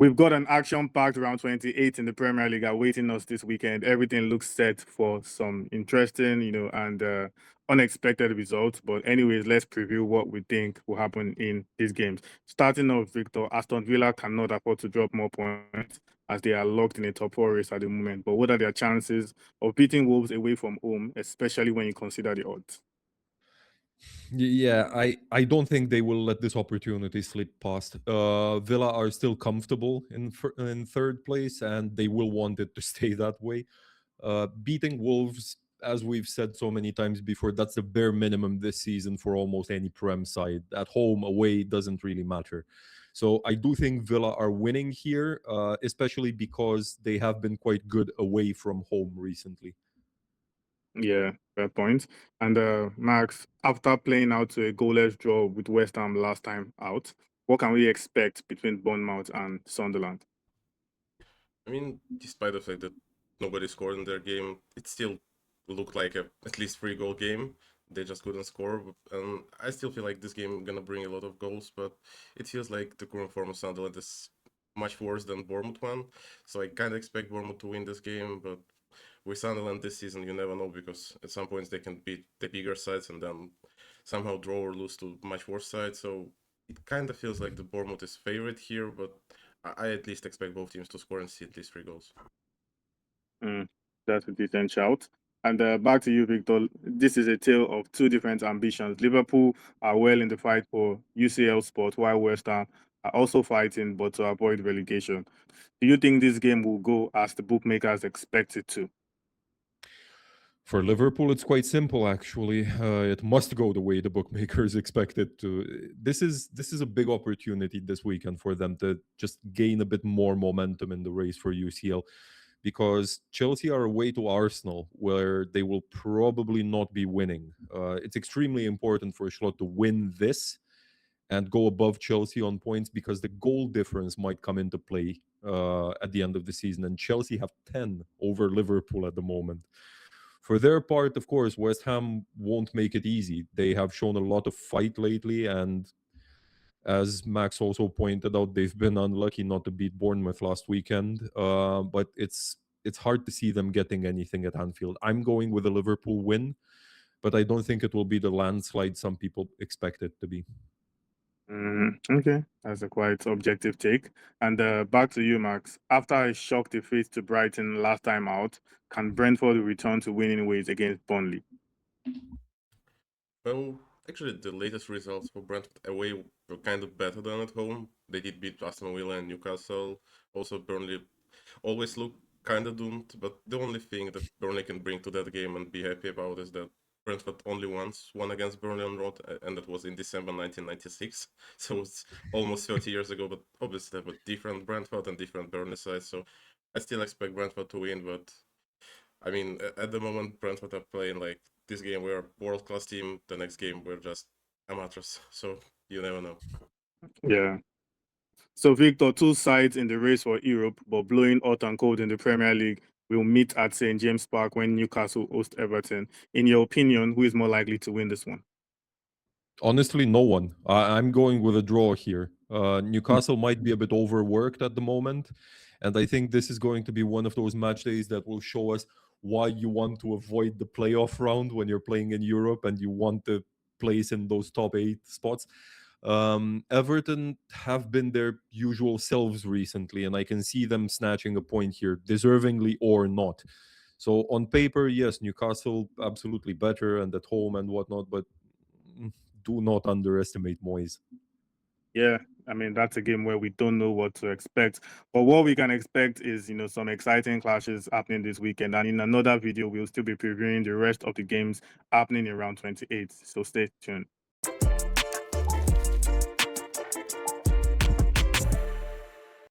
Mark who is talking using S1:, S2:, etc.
S1: We've got an action-packed round 28 in the Premier League awaiting us this weekend. Everything looks set for some interesting, and unexpected results. But anyways, let's preview what we think will happen in these games. Starting off, Victor, Aston Villa cannot afford to drop more points as they are locked in a top four race at the moment. But what are their chances of beating Wolves away from home, especially when you consider the odds?
S2: Yeah, I don't think they will let this opportunity slip past. Villa are still comfortable in third place, and they will want it to stay that way. Beating Wolves, as we've said so many times before, that's the bare minimum this season for almost any Prem side. At home, away, doesn't really matter. So I do think Villa are winning here, especially because they have been quite good away from home recently.
S1: Yeah, fair point. And Max, after playing out to a goalless draw with West Ham last time out, what can we expect between Bournemouth and Sunderland?
S3: I mean, despite the fact that nobody scored in their game, it still looked like a at least 3 goal game. They just couldn't score, and I still feel like this game gonna bring a lot of goals. But it feels like the current form of Sunderland is much worse than Bournemouth one. So I kind of expect Bournemouth to win this game, but with Sunderland this season, you never know because at some points they can beat the bigger sides and then somehow draw or lose to much worse sides. So it kind of feels like the Bournemouth is favorite here, but I at least expect both teams to score and see at least 3 goals.
S1: Mm, that's a decent shout. And back to you, Victor. This is a tale of two different ambitions. Liverpool are well in the fight for UCL spot, while West Ham are also fighting, but to avoid relegation. Do you think this game will go as the bookmakers expect it to?
S2: For Liverpool, it's quite simple. Actually, it must go the way the bookmakers expect it to. This is a big opportunity this weekend for them to just gain a bit more momentum in the race for UCL, because Chelsea are away to Arsenal, where they will probably not be winning. It's extremely important for Slot to win this and go above Chelsea on points, because the goal difference might come into play at the end of the season, and Chelsea have 10 over Liverpool at the moment. For their part, of course, West Ham won't make it easy. They have shown a lot of fight lately, and as Max also pointed out, they've been unlucky not to beat Bournemouth last weekend. But it's hard to see them getting anything at Anfield. I'm going with a Liverpool win, but I don't think it will be the landslide some people expect it to be.
S1: Okay, that's a quite objective take. And back to you, Max. After a shock defeat to Brighton last time out, can Brentford return to winning ways against Burnley?
S3: Well, actually, the latest results for Brentford away were kind of better than at home. They did beat Aston Villa and Newcastle. Also, Burnley always look kind of doomed, but the only thing that Burnley can bring to that game and be happy about is that Brentford only once won against Burnley on road, and that was in December 1996. So it's almost 30 years ago, but obviously with different Brentford and different Burnley sides. So I still expect Brentford to win, but I mean, at the moment, Brentford are playing like this game we're a world class team, the next game we're just amateurs. So you never know.
S1: Yeah. So, Victor, two sides in the race for Europe, but blowing hot and cold in the Premier League will meet at St. James Park when Newcastle host Everton. In your opinion, who is more likely to win this one?
S2: Honestly, no one. I'm going with a draw here. Newcastle might be a bit overworked at the moment, and I think this is going to be one of those match days that will show us why you want to avoid the playoff round when you're playing in Europe and you want to place in those top 8 spots. Everton have been their usual selves recently, and I can see them snatching a point here, deservingly or not. So on paper, yes, Newcastle absolutely better and at home and whatnot, but mm, do not underestimate Moyes.
S1: Yeah, I mean, that's a game where we don't know what to expect. But what we can expect is, some exciting clashes happening this weekend. And in another video, we'll still be previewing the rest of the games happening in round 28. So stay tuned.